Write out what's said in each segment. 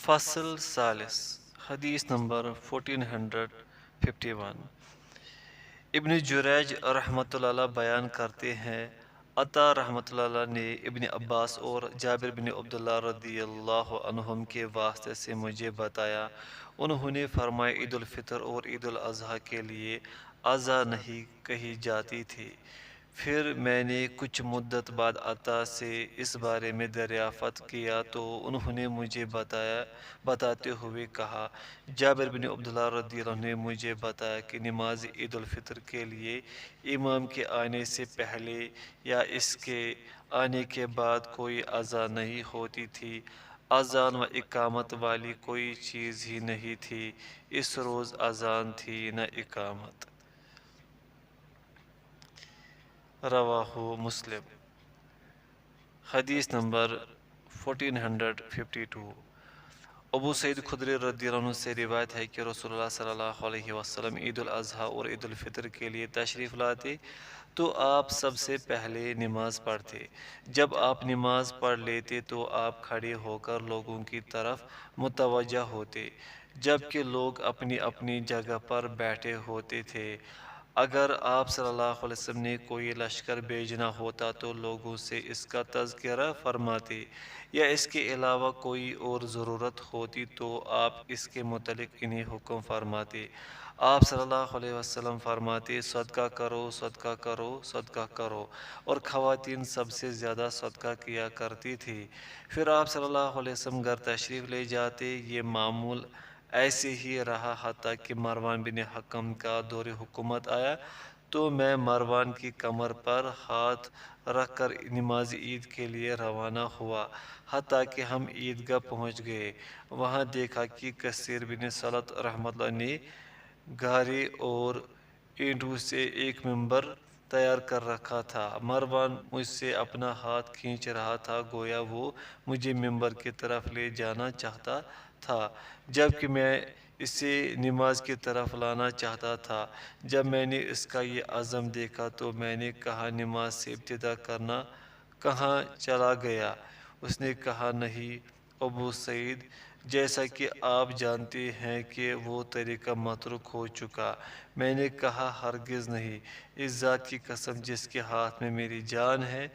فصل ثالث حدیث نمبر 1451۔ ابن جریج رحمۃ اللہ بیان کرتے ہیں، عطا رحمۃ اللہ نے ابن عباس اور جابر بن عبداللہ رضی اللہ عنہم کے واسطے سے مجھے بتایا، انہوں نے فرمایا عید الفطر اور عید الاضحیٰ کے لیے اذا نہیں کہی جاتی تھی۔ پھر میں نے کچھ مدت بعد عطا سے اس بارے میں دریافت کیا تو انہوں نے مجھے بتاتے ہوئے کہا، جابر بن عبداللہ رضی اللہ عنہ نے مجھے بتایا کہ نماز عید الفطر کے لیے امام کے آنے سے پہلے یا اس کے آنے کے بعد کوئی اذان نہیں ہوتی تھی۔ اذان و اقامت والی کوئی چیز ہی نہیں تھی، اس روز اذان تھی نہ اقامت۔ رواہ مسلم۔ حدیث نمبر 1452۔ ابو سعید خدری رضی اللہ عنہ سے روایت ہے کہ رسول اللہ صلی اللہ علیہ وسلم عید الاضحیٰ اور عید الفطر کے لیے تشریف لاتے تو آپ سب سے پہلے نماز پڑھتے۔ جب آپ نماز پڑھ لیتے تو آپ کھڑے ہو کر لوگوں کی طرف متوجہ ہوتے، جبکہ لوگ اپنی اپنی جگہ پر بیٹھے ہوتے تھے۔ اگر آپ صلی اللہ علیہ وسلم نے کوئی لشکر بھیجنا ہوتا تو لوگوں سے اس کا تذکرہ فرماتے، یا اس کے علاوہ کوئی اور ضرورت ہوتی تو آپ اس کے متعلق انہیں حکم فرماتے۔ آپ صلی اللہ علیہ وسلم فرماتے، صدقہ کرو، صدقہ کرو، صدقہ کرو، اور خواتین سب سے زیادہ صدقہ کیا کرتی تھی۔ پھر آپ صلی اللہ علیہ وسلم گھر تشریف لے جاتے۔ یہ معمول ایسے ہی رہا حتیٰ کہ مروان بن حکم کا دور حکومت آیا تو میں مروان کی کمر پر ہاتھ رکھ کر نماز عید کے لیے روانہ ہوا، حتیٰ کہ ہم عیدگاہ پہنچ گئے۔ وہاں دیکھا کہ کثیر بن سلط رحمۃ اللہ نے گارے اور اینٹوں سے ایک ممبر تیار کر رکھا تھا۔ مروان مجھ سے اپنا ہاتھ کھینچ رہا تھا، گویا وہ مجھے ممبر کی طرف لے جانا چاہتا تھا، جبکہ میں اسے نماز کی طرف لانا چاہتا تھا۔ جب میں نے اس کا یہ عزم دیکھا تو میں نے کہا، نماز سے ابتدا کرنا کہاں چلا گیا؟ اس نے کہا، نہیں ابو سعید، جیسا کہ آپ جانتے ہیں کہ وہ طریقہ متروک ہو چکا۔ میں نے کہا، ہرگز نہیں، اس ذات کی قسم جس کے ہاتھ میں میری جان ہے،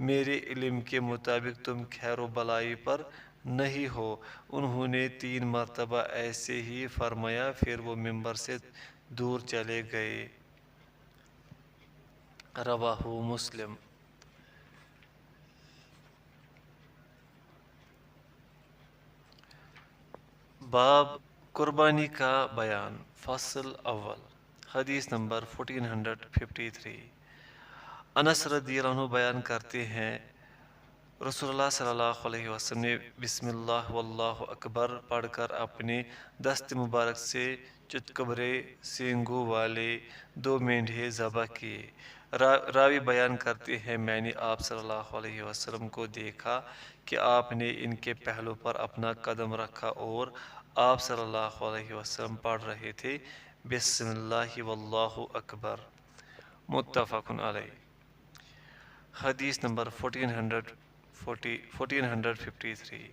میرے علم کے مطابق تم خیر و بلائی پر نہیں ہو۔ انہوں نے 3 مرتبہ ایسے ہی فرمایا، پھر وہ ممبر سے دور چلے گئے۔ رواہ مسلم۔ باب قربانی کا بیان۔ فصل اول۔ حدیث نمبر 1453۔ انس رضی اللہ عنہ بیان کرتے ہیں، رسول اللہ صلی اللہ علیہ وسلم نے بسم اللہ واللہ اکبر پڑھ کر اپنے دست مبارک سے چتکبرے سینگوں والے 2 مینڈھے ذبح کیے۔ راوی بیان کرتے ہیں، میں نے آپ صلی اللہ علیہ وسلم کو دیکھا کہ آپ نے ان کے پہلو پر اپنا قدم رکھا اور آپ صلی اللہ علیہ وسلم پڑھ رہے تھے، بسم اللہ واللہ اکبر۔ متفق علیہ۔ حدیث نمبر 1453۔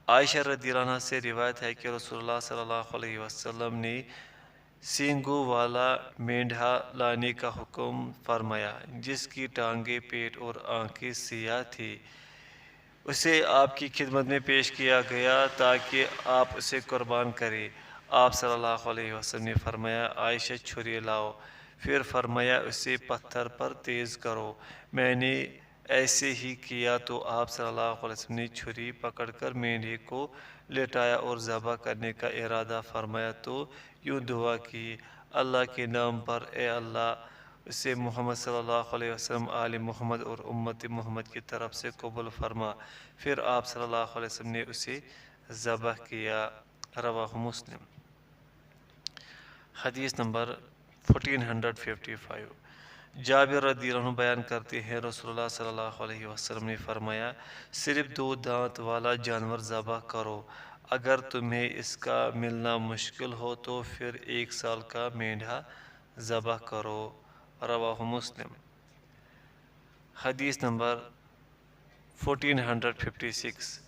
عائشہ رضی اللہ عنہ سے روایت ہے کہ رسول اللہ صلی اللہ علیہ وسلم نے سینگوں والا مینڈھا لانے کا حکم فرمایا، جس کی ٹانگیں، پیٹ اور آنکھیں سیاہ تھی۔ اسے آپ کی خدمت میں پیش کیا گیا تاکہ آپ اسے قربان کریں۔ آپ صلی اللہ علیہ وسلم نے فرمایا، عائشہ چھری لاؤ، پھر فرمایا اسے پتھر پر تیز کرو۔ میں نے ایسے ہی کیا تو آپ صلی اللہ علیہ وسلم نے چھری پکڑ کر مینڈھے کو لٹایا اور ذبح کرنے کا ارادہ فرمایا تو یوں دعا کی، اللہ کے نام پر اے اللہ، اسے محمد صلی اللہ علیہ وسلم، آل محمد اور امت محمد کی طرف سے قبول فرما۔ پھر آپ صلی اللہ علیہ وسلم نے اسے ذبح کیا۔ رواہ مسلم۔ حدیث نمبر 1455۔ جابر رضی اللہ عنہ بیان کرتے ہیں، رسول اللہ صلی اللہ علیہ وسلم نے فرمایا، صرف 2 دانت والا جانور ذبح کرو، اگر تمہیں اس کا ملنا مشکل ہو تو پھر 1 سال کا مینڈھا ذبح کرو۔ رواہ مسلم۔ حدیث نمبر 1456۔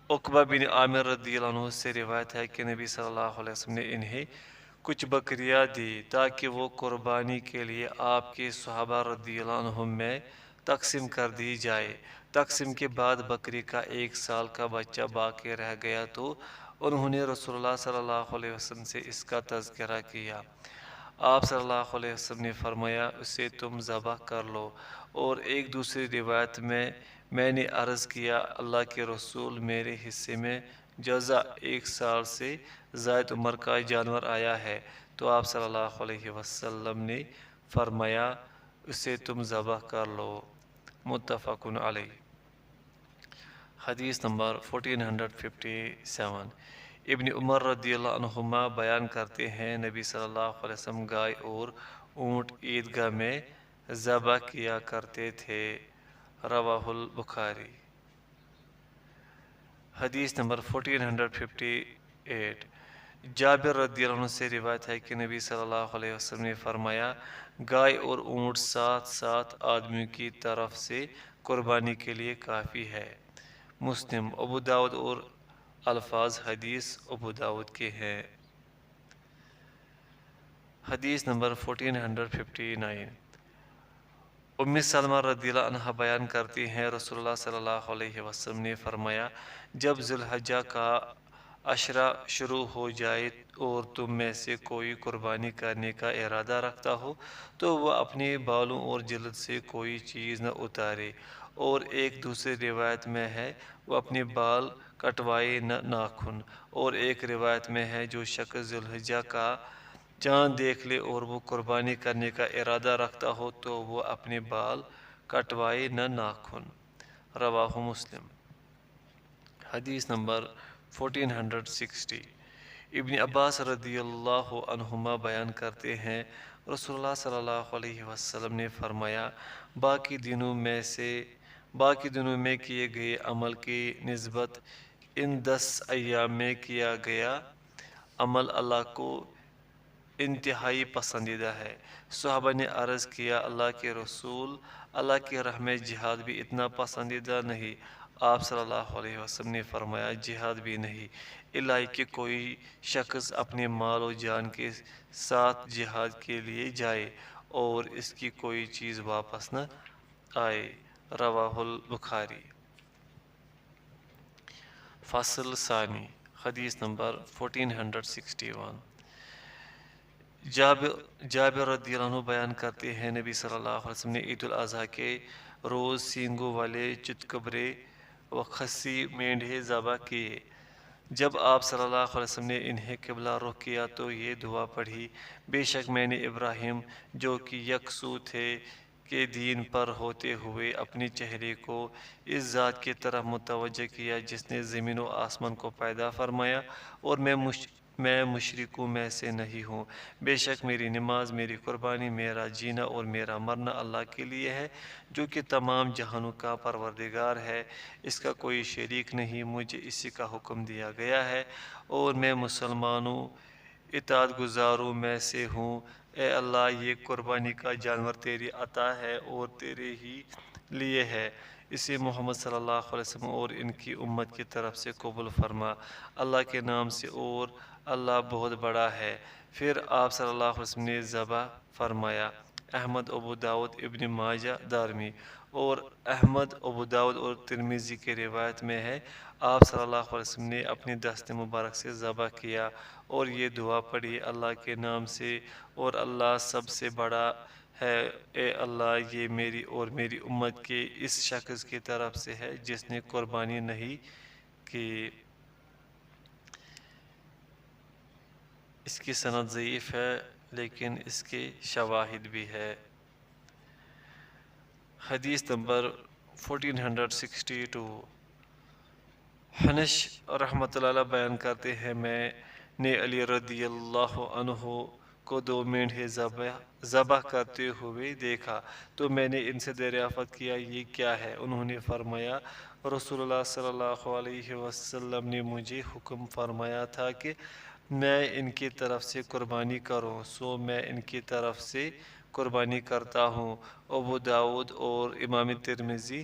عقبہ بن عامر رضی اللہ عنہ سے روایت ہے کہ نبی صلی اللہ علیہ وسلم نے انہیں کچھ بکریاں دی تاکہ وہ قربانی کے لیے آپ کے صحابہ رضی اللہ عنہم میں تقسیم کر دی جائے۔ تقسیم کے بعد بکری کا 1 سال کا بچہ باقی رہ گیا تو انہوں نے رسول اللہ صلی اللہ علیہ وسلم سے اس کا تذکرہ کیا۔ آپ صلی اللہ علیہ وسلم نے فرمایا اسے تم ذبح کر لو، اور ایک دوسری روایت میں نے عرض کیا اللہ کے رسول میرے حصے میں جزا 1 سال سے زائد عمر کا جانور آیا ہے، تو آپ صلی اللہ علیہ وسلم نے فرمایا اسے تم ذبح کر لو، متفق علیہ۔ حدیث نمبر 1457، ابن عمر رضی اللہ عنہما بیان کرتے ہیں نبی صلی اللہ علیہ وسلم گائے اور اونٹ عیدگاہ میں ذبح کیا کرتے تھے، رواہ البخاری۔ حدیث نمبر 1458، جابر رضی اللہ عنہ سے روایت ہے کہ نبی صلی اللہ علیہ وسلم نے فرمایا گائے اور اونٹ 7 آدمیوں کی طرف سے قربانی کے لیے کافی ہے، مسلم، ابو داود، اور الفاظ حدیث ابو داود کے ہیں۔ حدیث نمبر 1459، ام سلمہ رضی اللہ عنہ بیان کرتی ہیں رسول اللہ صلی اللہ علیہ وسلم نے فرمایا جب ذی الحجہ کا عشرہ شروع ہو جائے اور تم میں سے کوئی قربانی کرنے کا ارادہ رکھتا ہو تو وہ اپنے بالوں اور جلد سے کوئی چیز نہ اتارے، اور ایک دوسری روایت میں ہے وہ اپنے بال کٹوائے نہ ناخن، اور ایک روایت میں ہے جو شخص ذی الحجہ کا چاند دیکھ لے اور وہ قربانی کرنے کا ارادہ رکھتا ہو تو وہ اپنے بال کٹوائے نہ ناخن، رواہ مسلم۔ حدیث نمبر 1460، ابن عباس رضی اللہ عنہما بیان کرتے ہیں رسول اللہ صلی اللہ علیہ وسلم نے فرمایا باقی دنوں میں کیے گئے عمل کی نسبت ان 10 ایام میں کیا گیا عمل اللہ کو انتہائی پسندیدہ ہے۔ صحابہ نے عرض کیا اللہ کے رسول، اللہ کی راہ میں جہاد بھی اتنا پسندیدہ نہیں؟ آپ صلی اللہ علیہ وسلم نے فرمایا جہاد بھی نہیں، الا کہ کوئی شخص اپنے مال و جان کے ساتھ جہاد کے لیے جائے اور اس کی کوئی چیز واپس نہ آئے، رواہ البخاری۔ فصل ثانی، حدیث نمبر 1461، جابر رضی اللہ عنہ بیان کرتے ہیں نبی صلی اللہ علیہ وسلم نے عید الاضحیٰ کے روز سینگوں والے چتکبرے و خصی مینڈھے ذبح کیے۔ جب آپ صلی اللہ علیہ وسلم نے انہیں قبلہ رخ کیا تو یہ دعا پڑھی بے شک میں نے ابراہیم جو کہ یکسو تھے کے دین پر ہوتے ہوئے اپنے چہرے کو اس ذات کی طرف متوجہ کیا جس نے زمین و آسمان کو پیدا فرمایا، اور میں مشرکوں میں سے نہیں ہوں۔ بے شک میری نماز، میری قربانی، میرا جینا اور میرا مرنا اللہ کے لیے ہے جو کہ تمام جہانوں کا پروردگار ہے، اس کا کوئی شریک نہیں، مجھے اسی کا حکم دیا گیا ہے اور میں مسلمانوں اطاعت گزاروں میں سے ہوں۔ اے اللہ یہ قربانی کا جانور تیری عطا ہے اور تیرے ہی لیے ہے، اسے محمد صلی اللہ علیہ وسلم اور ان کی امت کی طرف سے قبول فرما اللہ کے نام سے، اور اللہ بہت بڑا ہے۔ پھر آپ صلی اللہ علیہ وسلم نے ذبح فرمایا۔ احمد، ابو داود، ابن ماجہ، دارمی اور احمد، ابو داود اور ترمذی کی روایت میں ہے آپ صلی اللہ علیہ وسلم نے اپنی دست مبارک سے ذبح کیا اور یہ دعا پڑھی اللہ کے نام سے، اور اللہ سب سے بڑا ہے، اے اللہ یہ میری اور میری امت کے اس شخص کی طرف سے ہے جس نے قربانی نہیں کی۔ اس کی سند ضعیف ہے لیکن اس کے شواہد بھی ہے۔ حدیث نمبر 1462، حنش رحمۃ اللہ علیہ بیان کرتے ہیں میں نے علی رضی اللہ عنہ کو 2 مینڈھے ذبح کرتے ہوئے دیکھا تو میں نے ان سے دریافت کیا یہ کیا ہے؟ انہوں نے فرمایا رسول اللہ صلی اللہ علیہ وسلم نے مجھے حکم فرمایا تھا کہ میں ان کی طرف سے قربانی کروں، سو میں ان کی طرف سے قربانی کرتا ہوں۔ ابو داود اور امام ترمذی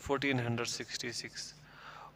1466।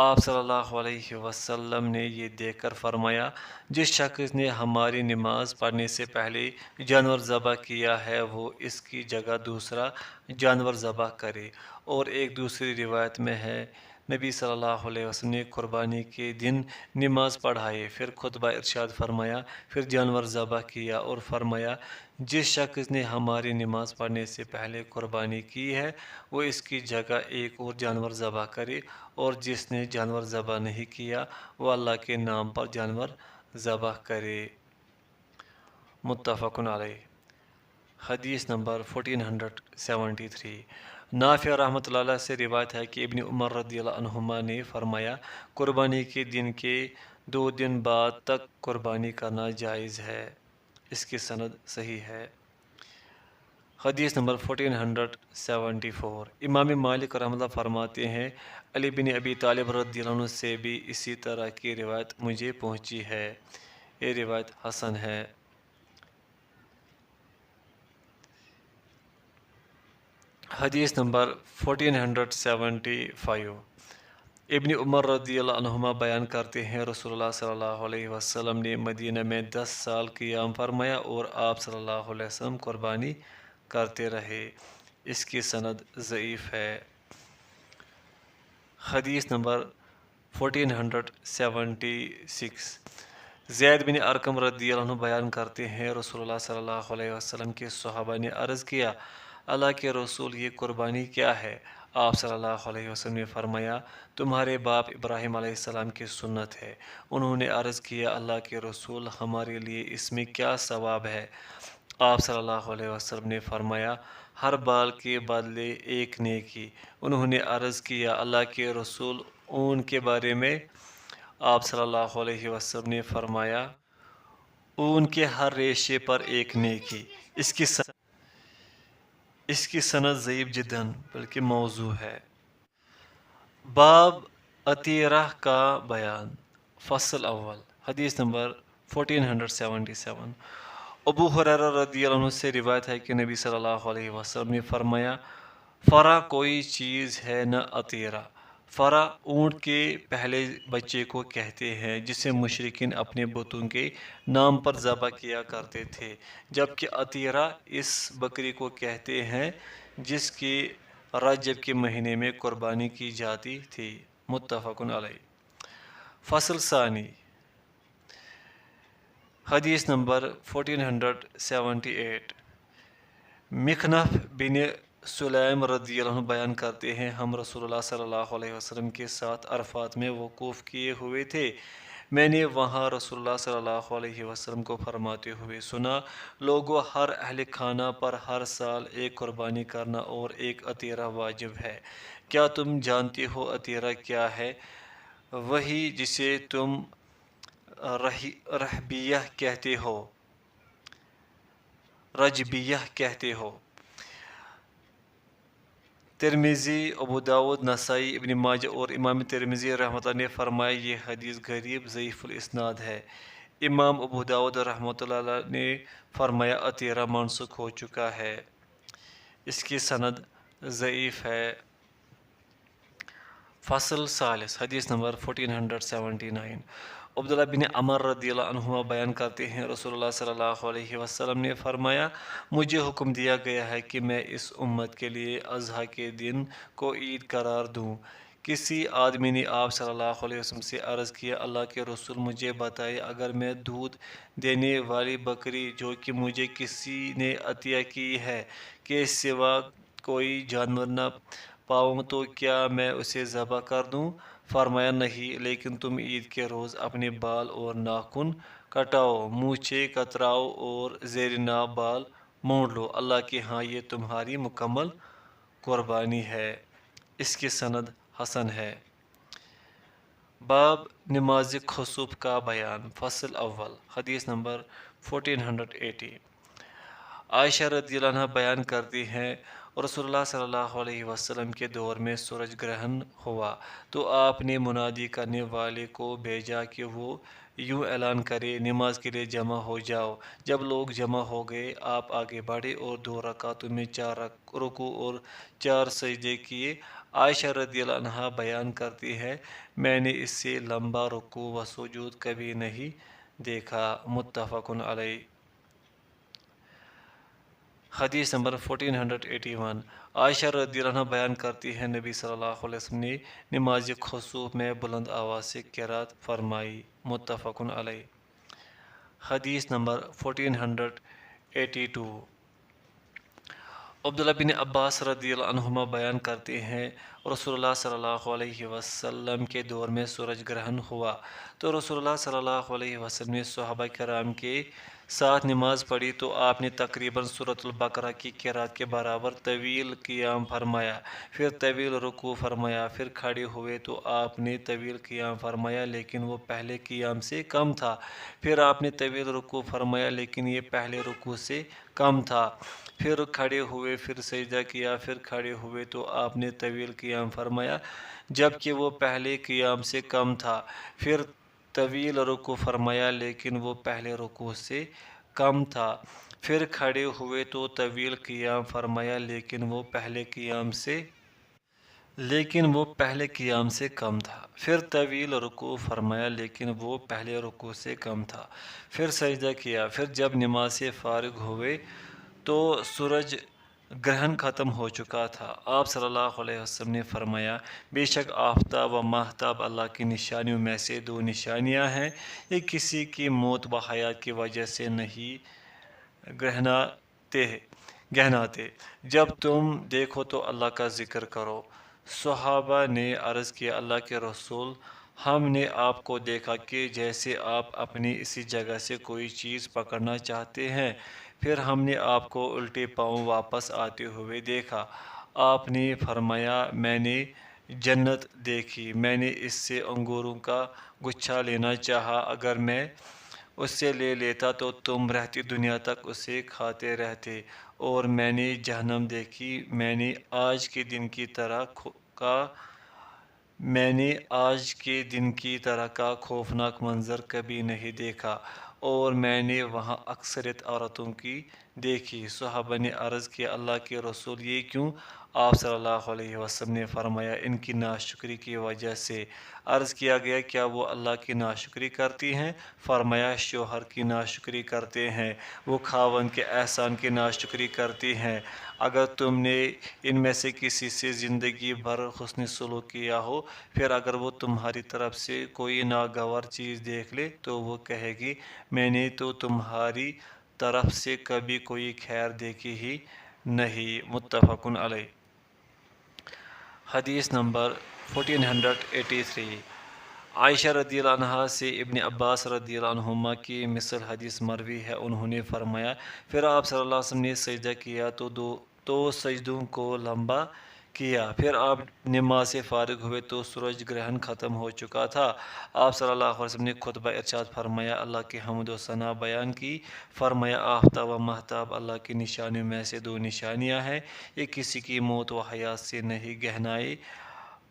آپ صلی اللہ علیہ وسلم نے یہ دیکھ کر فرمایا، جس شخص نے ہماری نماز پڑھنے سے پہلے جانور ذبح کیا ہے وہ اس کی جگہ دوسرا جانور ذبح کرے۔ اور ایک دوسری روایت میں ہے، نبی صلی اللہ علیہ وسلم نے قربانی کے دن نماز پڑھائی، پھر خطبہ ارشاد فرمایا، پھر جانور ذبح کیا اور فرمایا، جس شخص نے ہماری نماز پڑھنے سے پہلے قربانی کی ہے وہ اس کی جگہ ایک اور جانور ذبح کرے، اور جس نے جانور ذبح نہیں کیا وہ اللہ کے نام پر جانور ذبح کرے۔ متفق علیہ۔ حدیث نمبر 1473۔ نافع رحمۃ اللہ علیہ سے روایت ہے کہ ابن عمر رضی اللہ عنہما نے فرمایا، قربانی کے دن کے 2 دن بعد تک قربانی کرنا جائز ہے۔ اس کی سند صحیح ہے۔ حدیث نمبر 1474۔ امام مالک رحمۃ اللہ فرماتے ہیں، علی بن ابی طالب رضی اللہ عنہ سے بھی اسی طرح کی روایت مجھے پہنچی ہے۔ یہ روایت حسن ہے۔ حدیث نمبر 1475۔ ابن عمر رضی اللہ عنہما بیان کرتے ہیں، رسول اللہ صلی اللہ علیہ وسلم نے مدینہ میں 10 سال قیام فرمایا اور آپ صلی اللہ علیہ وسلم قربانی کرتے رہے۔ اس کی سند ضعیف ہے۔ حدیث نمبر 1476۔ زید بن ارقم رضی اللہ عنہ بیان کرتے ہیں، رسول اللہ صلی اللہ علیہ وسلم کے صحابہ نے عرض کیا، اللہ کے رسول یہ قربانی کیا ہے؟ آپ صلی اللہ علیہ وسلم نے فرمایا، تمہارے باپ ابراہیم علیہ السلام کی سنت ہے۔ انہوں نے عرض کیا، اللہ کے رسول ہمارے لیے اس میں کیا ثواب ہے؟ آپ صلی اللہ علیہ وسلم نے فرمایا، ہر بال کے بدلے ایک نیکی۔ انہوں نے عرض کیا، اللہ کے رسول اون کے بارے میں؟ آپ صلی اللہ علیہ وسلم نے فرمایا، اون کے ہر ریشے پر ایک نیکی۔ اس کی سند ضعیف جداً بلکہ موضوع ہے۔ باب عطیرہ کا بیان۔ فصل اول۔ حدیث نمبر 1477۔ ابو ہریرہ رضی اللہ عنہ سے روایت ہے کہ نبی صلی اللہ علیہ وسلم نے فرمایا، فرا کوئی چیز ہے نہ عطیرہ۔ فرا اونٹ کے پہلے بچے کو کہتے ہیں جسے مشرکین اپنے بتوں کے نام پر ذبح کیا کرتے تھے، جبکہ عطیرہ اس بکری کو کہتے ہیں جس کی رجب کے مہینے میں قربانی کی جاتی تھی۔ متفق علیہ۔ فصل ثانی۔ حدیث نمبر 1478۔ مخنف بن سلیم رضی اللہ عنہ بیان کرتے ہیں، ہم رسول اللہ صلی اللہ علیہ وسلم کے ساتھ عرفات میں وقوف کیے ہوئے تھے۔ میں نے وہاں رسول اللہ صلی اللہ علیہ وسلم کو فرماتے ہوئے سنا، لوگو، ہر اہل خانہ پر ہر سال ایک قربانی کرنا اور ایک عطیرہ واجب ہے۔ کیا تم جانتے ہو عطیرہ کیا ہے؟ وہی جسے تم رجبیہ کہتے ہو۔ ترمذی، ابو داود، نسائی، ابن ماجہ اور امام ترمذی رحمۃ اللہ نے فرمایا، یہ حدیث غریب ضعیف الاسناد ہے۔ امام ابو داود رحمۃ اللہ نے فرمایا، عطیرہ منسوخ ہو چکا ہے۔ اس کی سند ضعیف ہے۔ فصل ثالث۔ حدیث نمبر 1479۔ عبداللہ بن عمر رضی اللہ عنہما بیان کرتے ہیں، رسول اللہ صلی اللہ علیہ وسلم نے فرمایا، مجھے حکم دیا گیا ہے کہ میں اس امت کے لیے اضحیٰ کے دن کو عید قرار دوں۔ کسی آدمی نے آپ صلی اللہ علیہ وسلم سے عرض کیا، اللہ کے رسول مجھے بتائے، اگر میں دودھ دینے والی بکری جو کہ مجھے کسی نے عطیہ کی ہے کے سوا کوئی جانور نہ پاؤں تو کیا میں اسے ذبح کر دوں؟ فرمایا، نہیں، لیکن تم عید کے روز اپنے بال اور ناخن کٹاؤ، مونچھیں کتراؤ اور زیر ناف بال مونڈ لو، اللہ کے ہاں یہ تمہاری مکمل قربانی ہے۔ اس کی سند حسن ہے۔ باب نماز خسوف کا بیان۔ فصل اول۔ حدیث نمبر 1480۔ عائشہ رضی اللہ عنہ بیان کرتی ہیں، رسول اللہ صلی اللہ علیہ وسلم کے دور میں سورج گرہن ہوا تو آپ نے منادی کرنے والے کو بھیجا کہ وہ یوں اعلان کرے نماز کے لیے جمع ہو جاؤ۔ جب لوگ جمع ہو گئے آپ آگے بڑھے اور 2 رکعتوں میں 4 رکوع اور 4 سجدے کیے۔ عائشہ رضی اللہ عنہا بیان کرتی ہے میں نے اس سے لمبا رکوع و سجود کبھی نہیں دیکھا۔ متفق علیہ۔ حدیث نمبر 1481 عائشہ رضی اللہ عنہ بیان کرتی ہیں نبی صلی اللہ علیہ وسلم نے نماز خسوف میں بلند آواز سے قرات فرمائی۔ متفق علیہ۔ حدیث نمبر 1482 عبداللہ بن عباس رضی اللہ عنہما بیان کرتے ہیں رسول اللہ صلی اللہ علیہ وسلم کے دور میں سورج گرہن ہوا تو رسول اللہ صلی اللہ علیہ وسلم نے صحابہ کرام کے ساتھ نماز پڑھی تو آپ نے تقریباً سورۃ البقرہ کی قرات کے برابر طویل قیام فرمایا، پھر طویل رکوع فرمایا، پھر کھڑے ہوئے تو آپ نے طویل قیام فرمایا لیکن وہ پہلے قیام سے کم تھا، پھر آپ نے طویل رکوع فرمایا لیکن یہ پہلے رکوع سے کم تھا، پھر کھڑے ہوئے، پھر سجدہ کیا، پھر کھڑے ہوئے تو آپ نے طویل قیام فرمایا جبکہ وہ پہلے قیام سے کم تھا، پھر طویل رکوع فرمایا لیکن وہ پہلے رکوع سے کم تھا، پھر کھڑے ہوئے تو طویل قیام فرمایا لیکن وہ پہلے قیام سے کم تھا، پھر طویل رکوع فرمایا لیکن وہ پہلے رکوع سے کم تھا، پھر سجدہ کیا، پھر جب نماز سے فارغ ہوئے تو سورج گرہن ختم ہو چکا تھا۔ آپ صلی اللہ علیہ وسلم نے فرمایا بے شک آفتاب و ماہتاب اللہ کی نشانیوں میں سے 2 نشانیاں ہیں، یہ کسی کی موت و حیات کی وجہ سے نہیں گہناتے، جب تم دیکھو تو اللہ کا ذکر کرو۔ صحابہ نے عرض کیا اللہ کے رسول ہم نے آپ کو دیکھا کہ جیسے آپ اپنی اسی جگہ سے کوئی چیز پکڑنا چاہتے ہیں، پھر ہم نے آپ کو الٹے پاؤں واپس آتے ہوئے دیکھا۔ آپ نے فرمایا میں نے جنت دیکھی، میں نے اس سے انگوروں کا گچھا لینا چاہا، اگر میں اس سے لے لیتا تو تم رہتی دنیا تک اسے کھاتے رہتے، اور میں نے جہنم دیکھی، میں نے آج کے دن کی طرح کا خوفناک منظر کبھی نہیں دیکھا، اور میں نے وہاں اکثریت عورتوں کی دیکھی۔ صحابہ نے عرض کیا اللہ کے رسول یہ کیوں؟ آپ صلی اللہ علیہ وسلم نے فرمایا ان کی ناشکری کی وجہ سے۔ عرض کیا گیا کیا وہ اللہ کی ناشکری کرتی ہیں؟ فرمایا شوہر کی ناشکری کرتے ہیں، وہ خاوند کے احسان کی ناشکری کرتی ہیں۔ اگر تم نے ان میں سے کسی سے زندگی بھر حسن سلوک کیا ہو، پھر اگر وہ تمہاری طرف سے کوئی ناگوار چیز دیکھ لے تو وہ کہے گی میں نے تو تمہاری طرف سے کبھی کوئی خیر دیکھی ہی نہیں۔ متفق علیہ۔ حدیث نمبر 1483 عائشہ رضی اللہ عنہا سے ابن عباس رضی اللہ عنہما کی مثل حدیث مروی ہے، انہوں نے فرمایا پھر آپ صلی اللہ علیہ وسلم نے سجدہ کیا تو سجدوں کو لمبا کیا، پھر آپ نماز سے فارغ ہوئے تو سورج گرہن ختم ہو چکا تھا۔ آپ صلی اللہ علیہ وسلم نے خطبہ ارشاد فرمایا اللہ کی حمد و ثنا بیان کی، فرمایا آفتاب و ماہتاب اللہ کی نشانیوں میں سے 2 نشانیاں ہیں، یہ کسی کی موت و حیات سے نہیں گہنائے،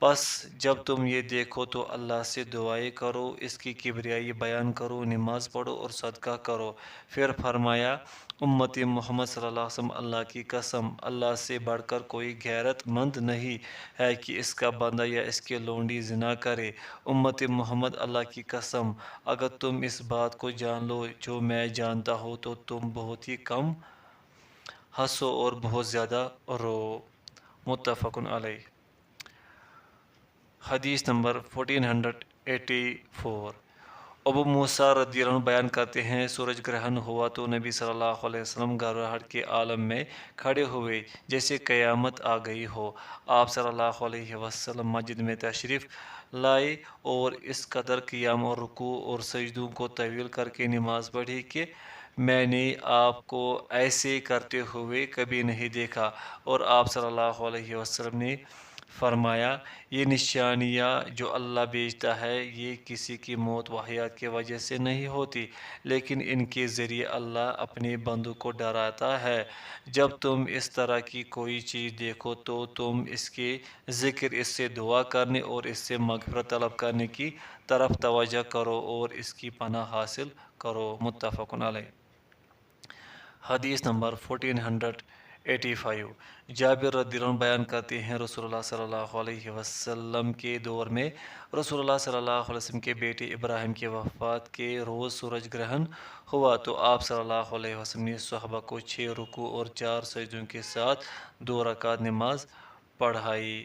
بس جب تم یہ دیکھو تو اللہ سے دعائیں کرو، اس کی کبریائی بیان کرو، نماز پڑھو اور صدقہ کرو۔ پھر فرمایا امتی محمد صلی اللہ علیہ وسلم اللہ کی قسم اللہ سے بڑھ کر کوئی غیرت مند نہیں ہے کہ اس کا بندہ یا اس کی لونڈی زنا کرے۔ امتی محمد اللہ کی قسم اگر تم اس بات کو جان لو جو میں جانتا ہوں تو تم بہت ہی کم ہنسو اور بہت زیادہ رو۔ متفق علیہ۔ حدیث نمبر 1484 ابو موسیٰ رضی اللہ عنہ بیان کرتے ہیں سورج گرہن ہوا تو نبی صلی اللہ علیہ وسلم گھبراہٹ کے عالم میں کھڑے ہوئے جیسے قیامت آ گئی ہو۔ آپ صلی اللہ علیہ وسلم مسجد میں تشریف لائے اور اس قدر قیام اور رکوع اور سجدوں کو طویل کر کے نماز پڑھی کہ میں نے آپ کو ایسے کرتے ہوئے کبھی نہیں دیکھا، اور آپ صلی اللہ علیہ وسلم نے فرمایا یہ نشانیاں جو اللہ بھیجتا ہے یہ کسی کی موت و حیات کی وجہ سے نہیں ہوتی لیکن ان کے ذریعے اللہ اپنے بندوں کو ڈراتا ہے۔ جب تم اس طرح کی کوئی چیز دیکھو تو تم اس کے ذکر، اس سے دعا کرنے اور اس سے مغفرت طلب کرنے کی طرف توجہ کرو اور اس کی پناہ حاصل کرو۔ متفق علیہ۔ حدیث نمبر 1485۔ جابر رضی اللہ عنہ بیان کرتے ہیں رسول اللہ صلی اللہ علیہ وسلم کے دور میں رسول اللہ صلی اللہ علیہ وسلم کے بیٹے ابراہیم کی وفات کے روز سورج گرہن ہوا تو آپ صلی اللہ علیہ وسلم نے صحابہ کو 6 رکوع اور 4 سجدوں کے ساتھ 2 رکعت نماز پڑھائی۔